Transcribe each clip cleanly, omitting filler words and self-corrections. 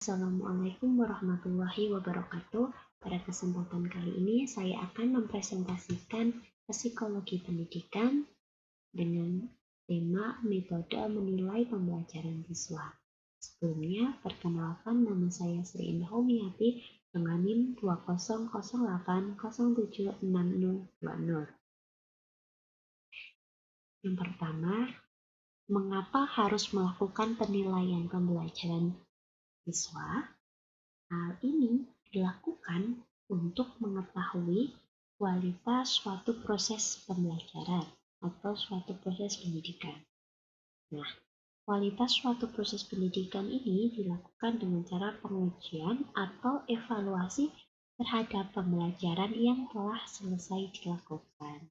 Assalamualaikum warahmatullahi wabarakatuh. Pada kesempatan kali ini saya akan mempresentasikan psikologi pendidikan dengan tema metode menilai pembelajaran siswa. Sebelumnya, perkenalkan nama saya Sri Indah Umiati dengan NIM 2008076020. Yang pertama, mengapa harus melakukan penilaian pembelajaran siswa? Hal ini dilakukan untuk mengetahui kualitas suatu proses pembelajaran atau suatu proses pendidikan. Nah, kualitas suatu proses pendidikan ini dilakukan dengan cara pengujian atau evaluasi terhadap pembelajaran yang telah selesai dilakukan.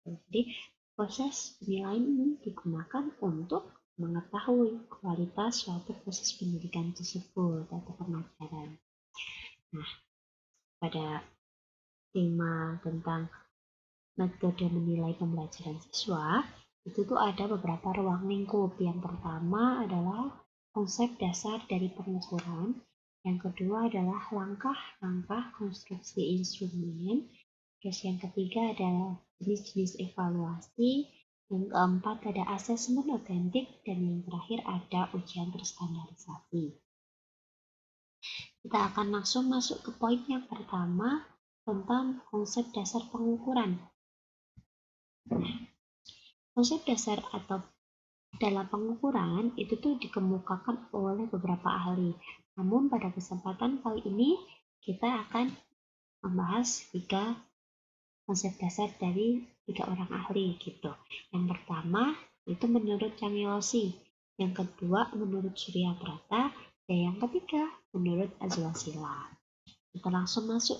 Jadi, proses penilaian ini digunakan untuk mengetahui kualitas suatu proses pendidikan tersebut atau pembelajaran. Nah, pada tema tentang metode menilai pembelajaran siswa, itu tuh ada beberapa ruang lingkup. Yang pertama adalah konsep dasar dari pengukuran, yang kedua adalah langkah-langkah konstruksi instrumen, terus yang ketiga adalah jenis-jenis evaluasi, yang keempat ada asesmen otentik, dan yang terakhir ada ujian terstandarisasi. Kita akan langsung masuk ke poin yang pertama tentang konsep dasar pengukuran. Konsep dasar atau dalam pengukuran itu tuh dikemukakan oleh beberapa ahli. Namun pada kesempatan kali ini kita akan membahas 3 konsep dasar dari 3 orang ahli gitu. Yang pertama itu menurut Cangelosi, yang kedua menurut Surya Brata, dan yang ketiga menurut Azwasila. Kita langsung masuk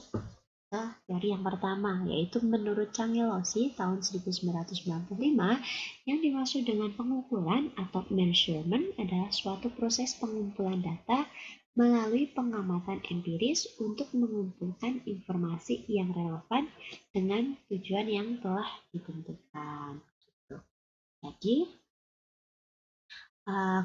dari yang pertama, yaitu menurut Cangelosi tahun 1995, yang dimaksud dengan pengukuran atau measurement adalah suatu proses pengumpulan data melalui pengamatan empiris untuk mengumpulkan informasi yang relevan dengan tujuan yang telah ditentukan. Jadi,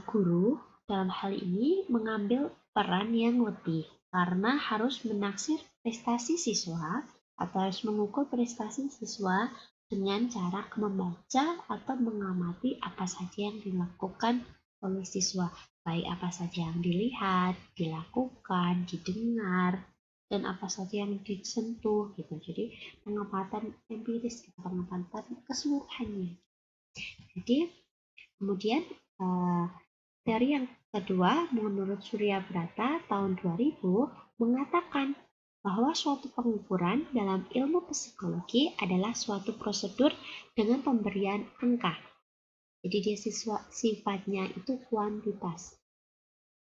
guru dalam hal ini mengambil peran yang lebih karena harus menaksir prestasi siswa atau harus mengukur prestasi siswa dengan cara membaca atau mengamati apa saja yang dilakukan oleh siswa, baik apa saja yang dilihat, dilakukan, didengar, dan apa saja yang disentuh gitu. Jadi pengamatan empiris, pengamatan keseluruhannya. Jadi kemudian teori yang kedua, menurut Surya Brata tahun 2000, mengatakan bahwa suatu pengukuran dalam ilmu psikologi adalah suatu prosedur dengan pemberian angka. Jadi dia sifatnya itu kuantitas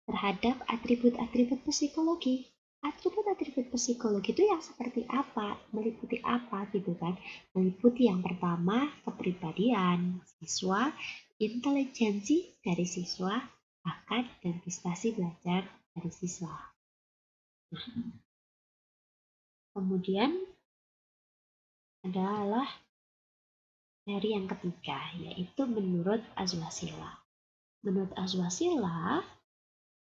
terhadap atribut-atribut psikologi. Atribut-atribut psikologi itu yang seperti apa, meliputi apa gitu kan. Meliputi yang pertama kepribadian siswa, intelijensi dari siswa, bakat dan prestasi belajar dari siswa. Nah, kemudian adalah dari yang ketiga, yaitu menurut Azwasila. Menurut Azwasila,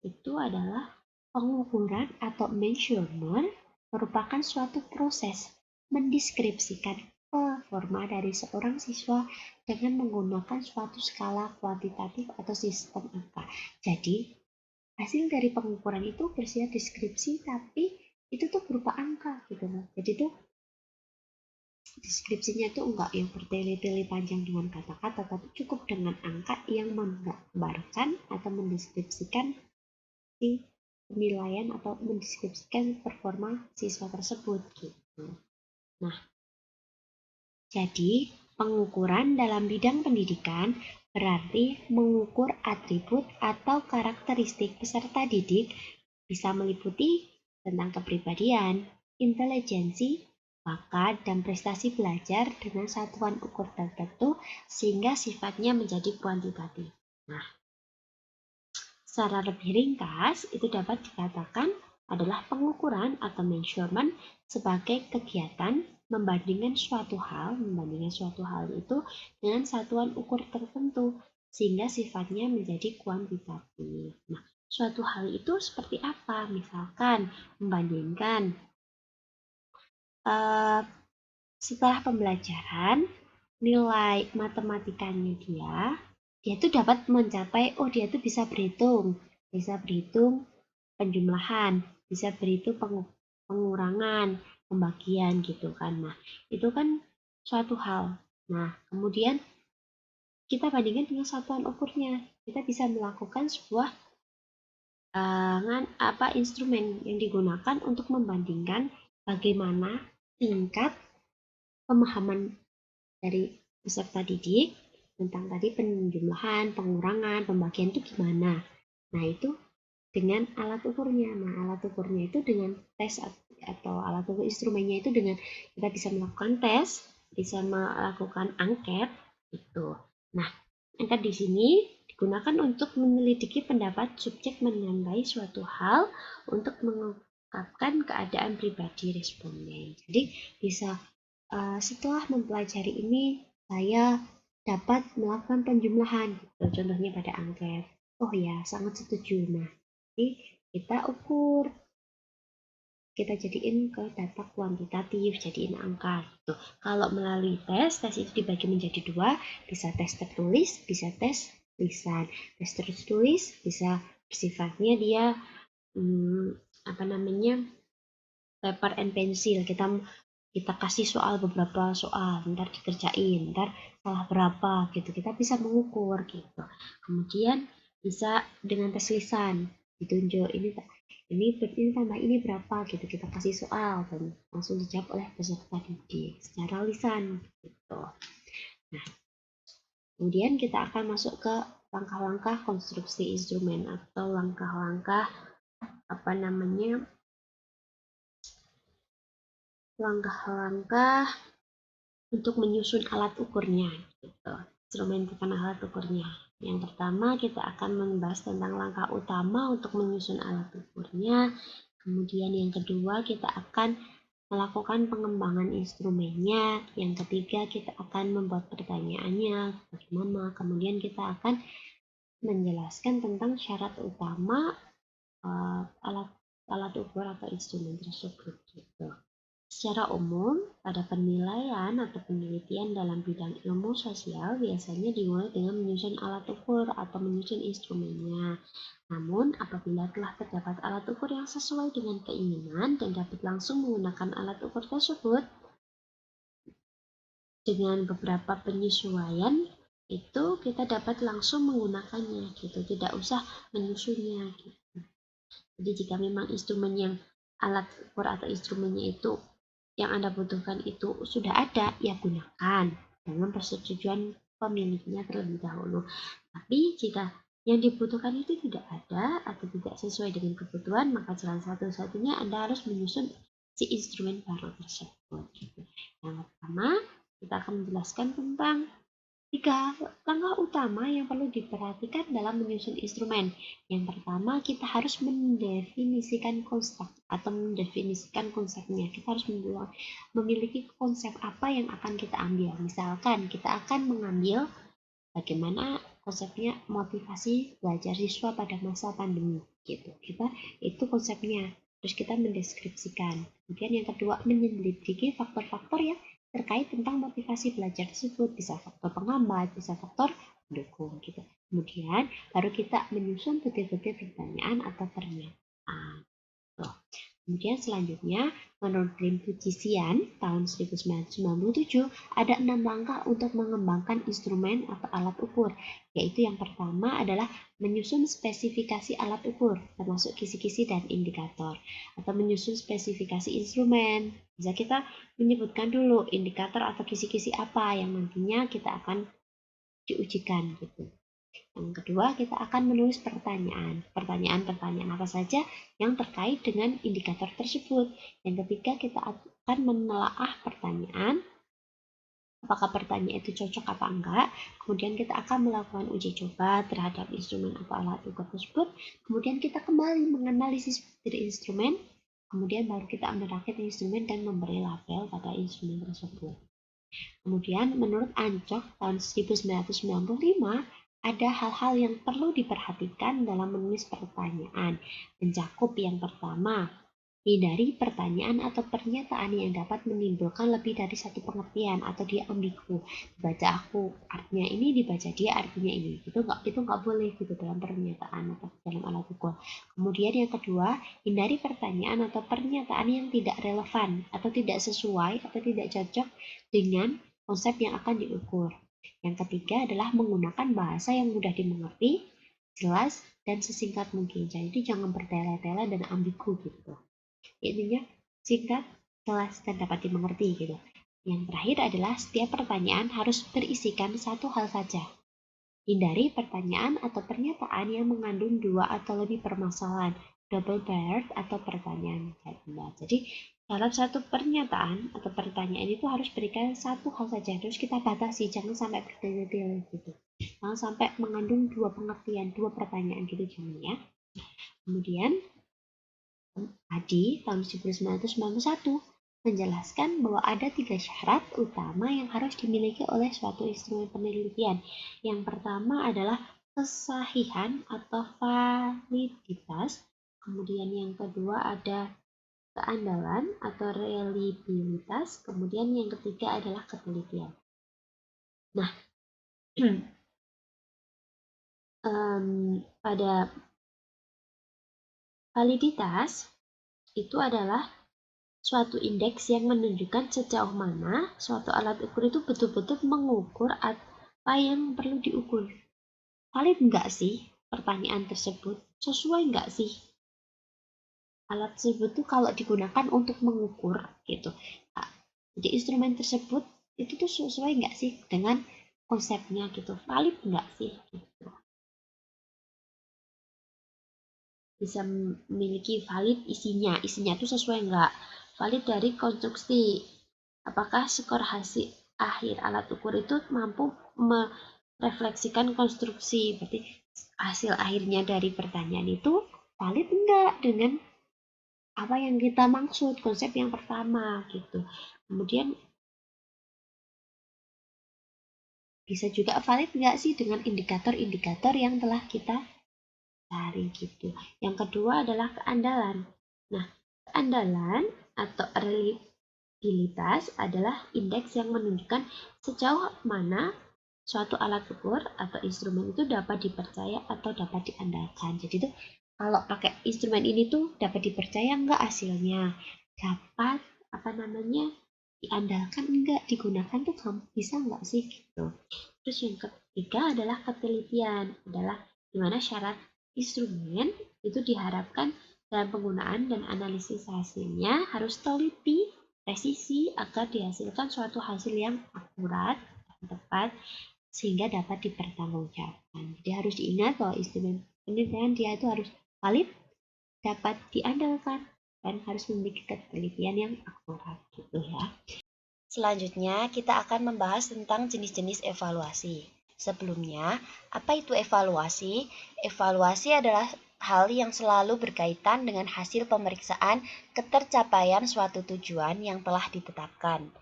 itu adalah pengukuran atau measurement merupakan suatu proses mendeskripsikan performa dari seorang siswa dengan menggunakan suatu skala kuantitatif atau sistem angka. Jadi, hasil dari pengukuran itu bersifat deskripsi, tapi itu tuh berupa angka gitu loh. Jadi tuh deskripsinya tuh enggak yang bertele-tele panjang dengan kata-kata, tapi cukup dengan angka yang menggambarkan atau mendeskripsikan si penilaian atau mendeskripsikan performa siswa tersebut gitu. Nah, jadi pengukuran dalam bidang pendidikan berarti mengukur atribut atau karakteristik peserta didik, bisa meliputi tentang kepribadian, intelijensi, bakat, dan prestasi belajar dengan satuan ukur tertentu sehingga sifatnya menjadi kuantitatif. Nah, secara lebih ringkas, itu dapat dikatakan adalah pengukuran atau measurement sebagai kegiatan membandingkan suatu hal itu dengan satuan ukur tertentu sehingga sifatnya menjadi kuantitatif. Nah, suatu hal itu seperti apa. Misalkan membandingkan setelah pembelajaran nilai matematikanya dia tuh dapat mencapai, oh dia tuh bisa berhitung penjumlahan, bisa berhitung pengurangan, pembagian gitu kan. Nah, itu kan suatu hal. Nah, kemudian kita bandingkan dengan satuan ukurnya. Kita bisa melakukan sebuah instrumen yang digunakan untuk membandingkan bagaimana tingkat pemahaman dari peserta didik tentang tadi penjumlahan, pengurangan, pembagian itu gimana. Nah, itu dengan alat ukurnya. Nah, alat ukurnya itu dengan tes atau alat ukur instrumennya itu dengan kita bisa melakukan tes, bisa melakukan angket gitu. Nah, angket di sini digunakan untuk menyelidiki pendapat subjek mengenai suatu hal untuk mengungkapkan keadaan pribadi responden. Jadi bisa setelah mempelajari ini saya dapat melakukan penjumlahan gitu. Contohnya pada angket. Oh ya, sangat setuju. Nah, jadi kita ukur, kita jadiin ke data kuantitatif, jadiin angka gitu. Kalau melalui tes itu dibagi menjadi dua, bisa tes tertulis, bisa tes lisan. Tes tertulis bisa sifatnya dia paper and pencil. Kita kasih beberapa soal, ntar dikerjain, ntar salah berapa gitu. Kita bisa mengukur gitu. Kemudian bisa dengan tes lisan, ditunjuk ini tambah ini berapa gitu, kita kasih soal dan langsung dijawab oleh peserta didik secara lisan gitu. Nah, kemudian kita akan masuk ke langkah-langkah konstruksi instrumen atau langkah-langkah untuk menyusun alat ukurnya gitu. Instrumen bukan alat ukurnya. Yang pertama kita akan membahas tentang langkah utama untuk menyusun alat ukurnya. Kemudian yang kedua kita akan melakukan pengembangan instrumennya. Yang ketiga kita akan membuat pertanyaannya bagaimana. Kemudian kita akan menjelaskan tentang syarat utama alat ukur atau instrumen tersebut gitu. Secara umum, pada penilaian atau penelitian dalam bidang ilmu sosial biasanya dimulai dengan menyusun alat ukur atau menyusun instrumennya. Namun, apabila telah terdapat alat ukur yang sesuai dengan keinginan dan dapat langsung menggunakan alat ukur tersebut dengan beberapa penyesuaian, itu kita dapat langsung menggunakannya gitu, tidak usah menyusunnya gitu. Jadi jika memang instrumen yang alat ukur atau instrumennya itu yang Anda butuhkan itu sudah ada, ya gunakan dengan persetujuan pemiliknya terlebih dahulu. Tapi jika yang dibutuhkan itu tidak ada atau tidak sesuai dengan kebutuhan, maka jalan satu-satunya Anda harus menyusun si instrumen baru tersebut. Yang pertama, kita akan menjelaskan tentang 3 langkah utama yang perlu diperhatikan dalam menyusun instrumen. Yang pertama, kita harus mendefinisikan konsep atau mendefinisikan konsepnya. Kita harus memiliki konsep apa yang akan kita ambil. Misalkan kita akan mengambil bagaimana konsepnya motivasi belajar siswa pada masa pandemi gitu. Itu konsepnya. Terus kita mendeskripsikan. Kemudian yang kedua, menyelidiki faktor-faktor yang terkait tentang motivasi belajar tersebut, bisa faktor penghambat, bisa faktor pendukung gitu. Kemudian baru kita menyusun butir-butir pertanyaan atau pernyataan. Kemudian selanjutnya, menurut Green Fujisian tahun 1997, ada 6 langkah untuk mengembangkan instrumen atau alat ukur, yaitu yang pertama adalah menyusun spesifikasi alat ukur, termasuk kisi-kisi dan indikator, atau menyusun spesifikasi instrumen. Bisa kita menyebutkan dulu indikator atau kisi-kisi apa yang nantinya kita akan diujikan gitu. Yang kedua, kita akan menulis pertanyaan-pertanyaan apa saja yang terkait dengan indikator tersebut. Yang ketiga, kita akan menelaah pertanyaan, apakah pertanyaan itu cocok apa enggak. Kemudian kita akan melakukan uji coba terhadap instrumen atau alat ukur tersebut. Kemudian kita kembali menganalisis dari instrumen, kemudian baru kita merakit instrumen dan memberi label pada instrumen tersebut. Kemudian menurut Ancok tahun 1995, ada hal-hal yang perlu diperhatikan dalam menulis pertanyaan. Mencakup yang pertama, hindari pertanyaan atau pernyataan yang dapat menimbulkan lebih dari satu pengertian atau dia ambigu. Dibaca aku, artinya ini, dibaca dia, artinya ini. Itu nggak boleh gitu dalam pernyataan atau dalam alat ukur. Kemudian yang kedua, hindari pertanyaan atau pernyataan yang tidak relevan atau tidak sesuai atau tidak cocok dengan konsep yang akan diukur. Yang ketiga adalah menggunakan bahasa yang mudah dimengerti, jelas, dan sesingkat mungkin. Jadi jangan bertele-tele dan ambigu gitu. Intinya singkat, jelas, dan dapat dimengerti gitu. Yang terakhir adalah setiap pertanyaan harus berisikan satu hal saja. Hindari pertanyaan atau pernyataan yang mengandung dua atau lebih permasalahan, double barred atau pertanyaan ganda. Jadi dalam satu pernyataan atau pertanyaan itu harus berikan satu hal saja, terus kita batasi, jangan sampai bertele-tele gitu. Jangan sampai mengandung dua pengertian, dua pertanyaan gitu, jangan ya. Kemudian Adi tahun 1991 menjelaskan bahwa ada 3 syarat utama yang harus dimiliki oleh suatu instrumen penelitian. Yang pertama adalah kesahihan atau validitas, kemudian yang kedua ada keandalan atau reliabilitas, kemudian yang ketiga adalah ketelitian. Nah, pada validitas itu adalah suatu indeks yang menunjukkan sejauh mana suatu alat ukur itu betul-betul mengukur apa yang perlu diukur. Valid enggak sih pertanyaan tersebut? Sesuai enggak sih alat tersebut itu kalau digunakan untuk mengukur gitu. Jadi instrumen tersebut itu tuh sesuai enggak sih dengan konsepnya gitu? Valid enggak sih gitu. Bisa memiliki valid isinya itu sesuai enggak? Valid dari konstruksi, apakah skor hasil akhir alat ukur itu mampu merefleksikan konstruksi, berarti hasil akhirnya dari pertanyaan itu valid enggak dengan apa yang kita maksud, konsep yang pertama gitu. Kemudian bisa juga valid enggak sih dengan indikator-indikator yang telah kita cari gitu. Yang kedua adalah keandalan. Nah, keandalan atau reliabilitas adalah indeks yang menunjukkan sejauh mana suatu alat ukur atau instrumen itu dapat dipercaya atau dapat diandalkan. Jadi itu kalau pakai instrumen ini tuh dapat dipercaya enggak hasilnya, dapat diandalkan enggak, digunakan tuh bisa enggak sih gitu. Terus yang ketiga adalah ketelitian, adalah dimana syarat instrumen itu diharapkan dalam penggunaan dan analisis hasilnya harus teliti, presisi agar dihasilkan suatu hasil yang akurat dan tepat sehingga dapat dipertanggungjawabkan. Jadi harus diingat bahwa instrumen penelitian dia itu harus valid, dapat diandalkan, dan harus memiliki ketelitian yang akurat gitu ya. Selanjutnya kita akan membahas tentang jenis-jenis evaluasi. Sebelumnya, apa itu evaluasi? Evaluasi adalah hal yang selalu berkaitan dengan hasil pemeriksaan ketercapaian suatu tujuan yang telah ditetapkan.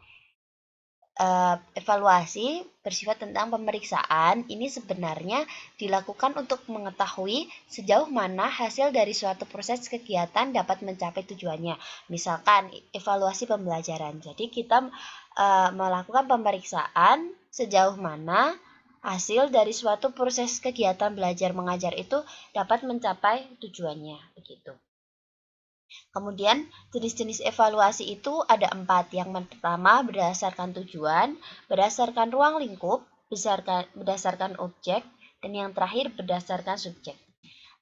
Evaluasi bersifat tentang pemeriksaan ini sebenarnya dilakukan untuk mengetahui sejauh mana hasil dari suatu proses kegiatan dapat mencapai tujuannya. Misalkan evaluasi pembelajaran. Jadi kita melakukan pemeriksaan sejauh mana hasil dari suatu proses kegiatan belajar mengajar itu dapat mencapai tujuannya, begitu. Kemudian jenis-jenis evaluasi itu ada 4. Yang pertama berdasarkan tujuan, berdasarkan ruang lingkup, berdasarkan objek, dan yang terakhir berdasarkan subjek.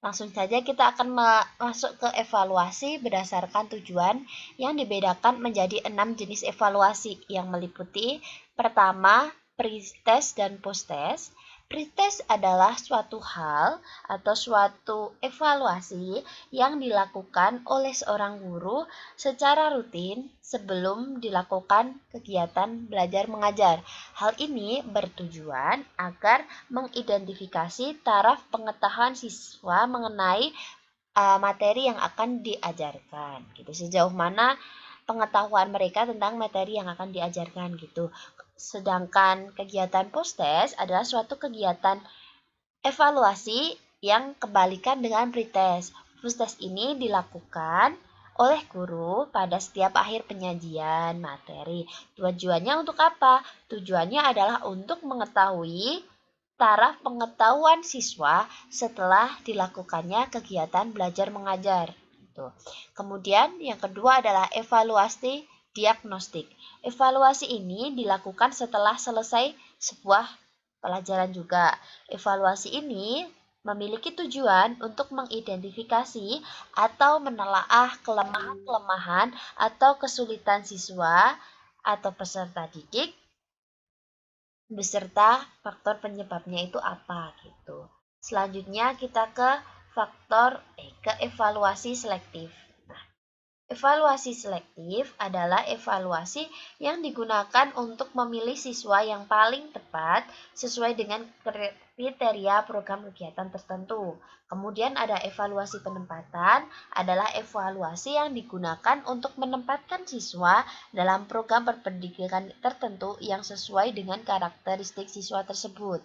Langsung saja kita akan masuk ke evaluasi berdasarkan tujuan yang dibedakan menjadi 6 jenis evaluasi yang meliputi pertama, pre-test dan post-test. Pre-test adalah suatu hal atau suatu evaluasi yang dilakukan oleh seorang guru secara rutin sebelum dilakukan kegiatan belajar mengajar. Hal ini bertujuan agar mengidentifikasi taraf pengetahuan siswa mengenai materi yang akan diajarkan. Gitu. Sejauh mana pengetahuan mereka tentang materi yang akan diajarkan gitu. Sedangkan kegiatan post-test adalah suatu kegiatan Evaluasi yang kebalikan dengan pretest. Pretest ini dilakukan oleh guru pada setiap akhir penyajian materi. Tujuannya untuk apa? Tujuannya adalah untuk mengetahui taraf pengetahuan siswa setelah dilakukannya kegiatan belajar mengajar. Kemudian yang kedua adalah evaluasi diagnostik. Evaluasi ini dilakukan setelah selesai sebuah pelajaran juga. Evaluasi ini memiliki tujuan untuk mengidentifikasi atau menelaah kelemahan-kelemahan atau kesulitan siswa atau peserta didik beserta faktor penyebabnya itu apa gitu. Selanjutnya kita ke evaluasi selektif. Evaluasi selektif adalah evaluasi yang digunakan untuk memilih siswa yang paling tepat sesuai dengan kriteria program kegiatan tertentu. Kemudian ada evaluasi penempatan, adalah evaluasi yang digunakan untuk menempatkan siswa dalam program pendidikan tertentu yang sesuai dengan karakteristik siswa tersebut.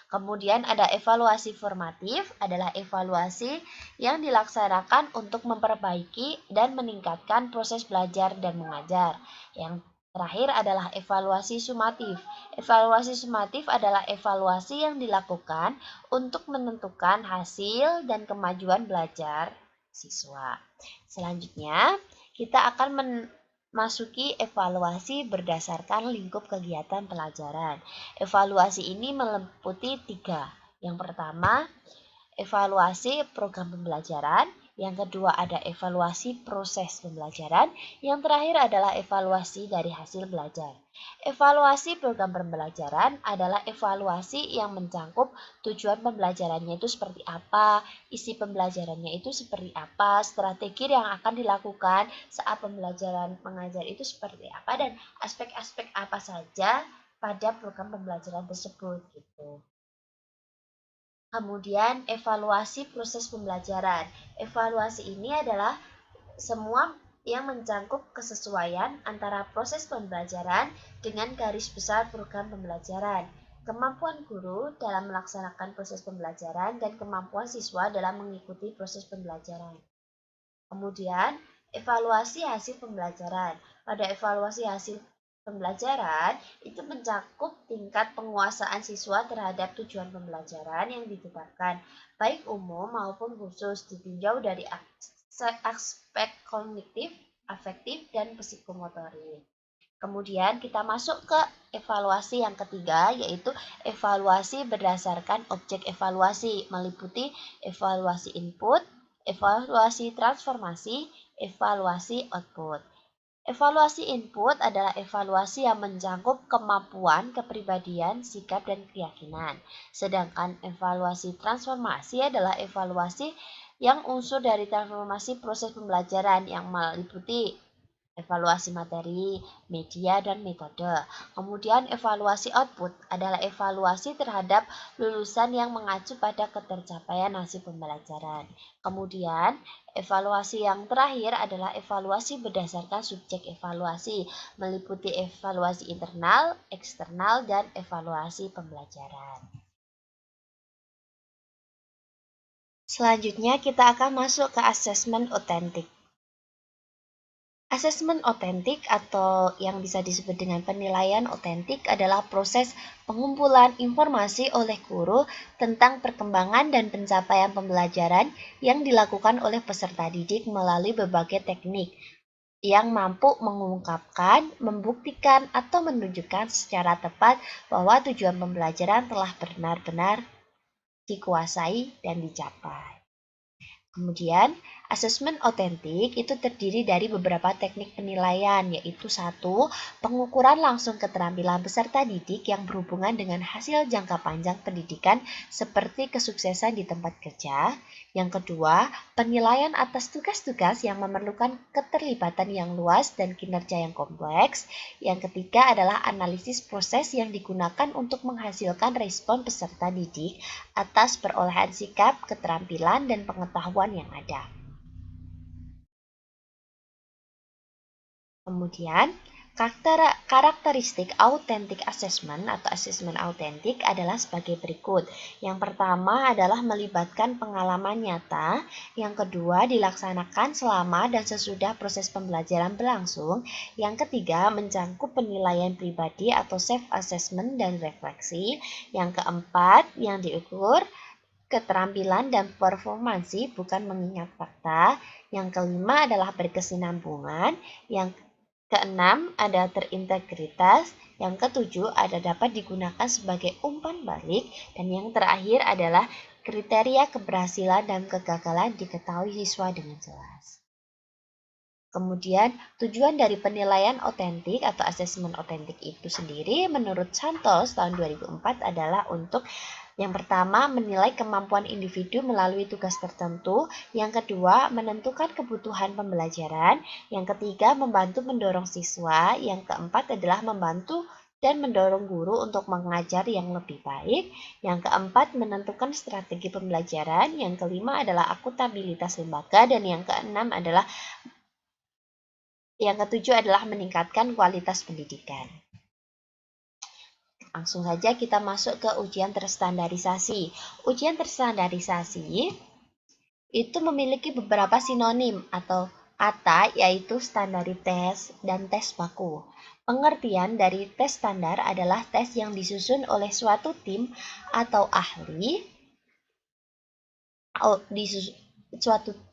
Kemudian ada evaluasi formatif, adalah evaluasi yang dilaksanakan untuk memperbaiki dan meningkatkan proses belajar dan mengajar. Yang terakhir adalah evaluasi sumatif. Evaluasi sumatif adalah evaluasi yang dilakukan untuk menentukan hasil dan kemajuan belajar siswa. Selanjutnya, kita akan memasuki evaluasi berdasarkan lingkup kegiatan pelajaran. Evaluasi ini meliputi 3. Yang pertama, evaluasi program pembelajaran. Yang kedua ada evaluasi proses pembelajaran. Yang terakhir adalah evaluasi dari hasil belajar. Evaluasi program pembelajaran adalah evaluasi yang mencakup tujuan pembelajarannya itu seperti apa, isi pembelajarannya itu seperti apa, strategi yang akan dilakukan saat pembelajaran mengajar itu seperti apa, dan aspek-aspek apa saja pada program pembelajaran tersebut gitu. Kemudian evaluasi proses pembelajaran. Evaluasi ini adalah semua yang mencakup kesesuaian antara proses pembelajaran dengan garis besar program pembelajaran, kemampuan guru dalam melaksanakan proses pembelajaran, dan kemampuan siswa dalam mengikuti proses pembelajaran. Kemudian, evaluasi hasil pembelajaran. Pada evaluasi hasil pembelajaran itu mencakup tingkat penguasaan siswa terhadap tujuan pembelajaran yang ditetapkan, baik umum maupun khusus, ditinjau dari aspek kognitif, afektif, dan psikomotorik. Kemudian kita masuk ke evaluasi yang ketiga, yaitu evaluasi berdasarkan objek evaluasi, meliputi evaluasi input, evaluasi transformasi, evaluasi output. Evaluasi input adalah evaluasi yang mencakup kemampuan, kepribadian, sikap, dan keyakinan. Sedangkan evaluasi transformasi adalah evaluasi yang unsur dari transformasi proses pembelajaran yang meliputi evaluasi materi, media, dan metode. Kemudian evaluasi output adalah evaluasi terhadap lulusan yang mengacu pada ketercapaian hasil pembelajaran. Kemudian evaluasi yang terakhir adalah evaluasi berdasarkan subjek evaluasi, meliputi evaluasi internal, eksternal, dan evaluasi pembelajaran. Selanjutnya kita akan masuk ke asesmen otentik. Asesmen otentik atau yang bisa disebut dengan penilaian otentik adalah proses pengumpulan informasi oleh guru tentang perkembangan dan pencapaian pembelajaran yang dilakukan oleh peserta didik melalui berbagai teknik yang mampu mengungkapkan, membuktikan, atau menunjukkan secara tepat bahwa tujuan pembelajaran telah benar-benar dikuasai dan dicapai. Kemudian, asesmen otentik itu terdiri dari beberapa teknik penilaian, yaitu 1. Pengukuran langsung keterampilan peserta didik yang berhubungan dengan hasil jangka panjang pendidikan seperti kesuksesan di tempat kerja. Yang kedua, penilaian atas tugas-tugas yang memerlukan keterlibatan yang luas dan kinerja yang kompleks. Yang ketiga adalah analisis proses yang digunakan untuk menghasilkan respon peserta didik atas perolehan sikap, keterampilan, dan pengetahuan yang ada. Kemudian, Karakteristik authentic assessment atau asesmen autentik adalah sebagai berikut. Yang pertama adalah melibatkan pengalaman nyata. Yang kedua, dilaksanakan selama dan sesudah proses pembelajaran berlangsung. Yang ketiga, mencangkup penilaian pribadi atau self-assessment dan refleksi. Yang keempat, yang diukur keterampilan dan performansi bukan mengingat fakta. Yang kelima adalah berkesinambungan. Yang keenam ada terintegritas. Yang ketujuh ada dapat digunakan sebagai umpan balik. Dan yang terakhir adalah kriteria keberhasilan dan kegagalan diketahui siswa dengan jelas. Kemudian, tujuan dari penilaian otentik atau asesmen otentik itu sendiri menurut Santos tahun 2004 adalah untuk yang pertama, menilai kemampuan individu melalui tugas tertentu. Yang kedua, menentukan kebutuhan pembelajaran. Yang ketiga, membantu mendorong siswa. Yang keempat adalah membantu dan mendorong guru untuk mengajar yang lebih baik. Yang keempat, menentukan strategi pembelajaran. Yang kelima adalah akuntabilitas lembaga. Dan yang ketujuh adalah meningkatkan kualitas pendidikan. Langsung saja kita masuk ke ujian terstandarisasi. Ujian terstandarisasi itu memiliki beberapa sinonim atau kata, yaitu standaritas dan tes baku. Pengertian dari tes standar adalah tes yang disusun oleh suatu tim atau ahli,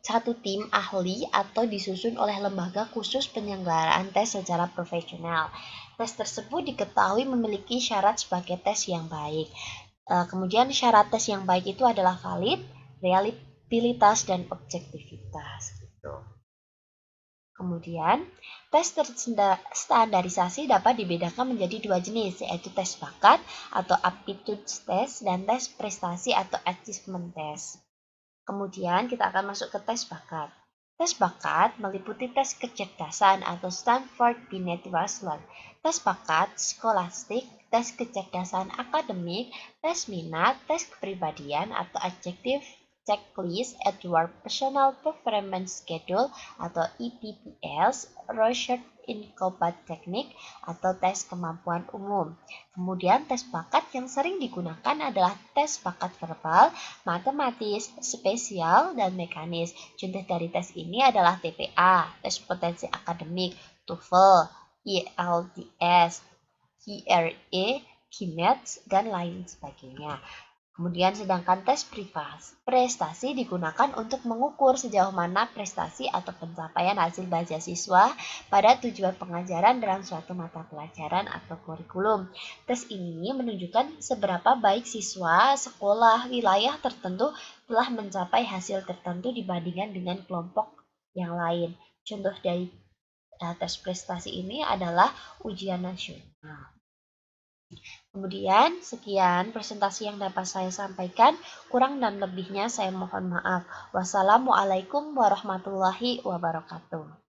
satu tim ahli atau disusun oleh lembaga khusus penyelenggaraan tes secara profesional. Tes tersebut diketahui memiliki syarat sebagai tes yang baik. Kemudian syarat tes yang baik itu adalah valid, reliabilitas, dan objektivitas. Gitu. Kemudian, tes terstandarisasi dapat dibedakan menjadi dua jenis, yaitu tes bakat atau aptitude test dan tes prestasi atau achievement test. Kemudian kita akan masuk ke tes bakat. Tes bakat meliputi tes kecerdasan atau Stanford Binet Wechsler, tes bakat skolastik, tes kecerdasan akademik, tes minat, tes kepribadian atau adjective checklist Edward Personal Performance Schedule atau EPPS, Research in Combat Technique atau tes kemampuan umum. Kemudian tes bakat yang sering digunakan adalah tes bakat verbal, matematis, spesial, dan mekanis. Contoh dari tes ini adalah TPA, tes potensi akademik, TOEFL, IELTS, GRE, GMAT, dan lain sebagainya. Kemudian sedangkan tes prestasi digunakan untuk mengukur sejauh mana prestasi atau pencapaian hasil belajar siswa pada tujuan pengajaran dalam suatu mata pelajaran atau kurikulum. Tes ini menunjukkan seberapa baik siswa sekolah wilayah tertentu telah mencapai hasil tertentu dibandingkan dengan kelompok yang lain. Contoh dari tes prestasi ini adalah ujian nasional. Kemudian, sekian presentasi yang dapat saya sampaikan. Kurang dan lebihnya saya mohon maaf. Wassalamualaikum warahmatullahi wabarakatuh.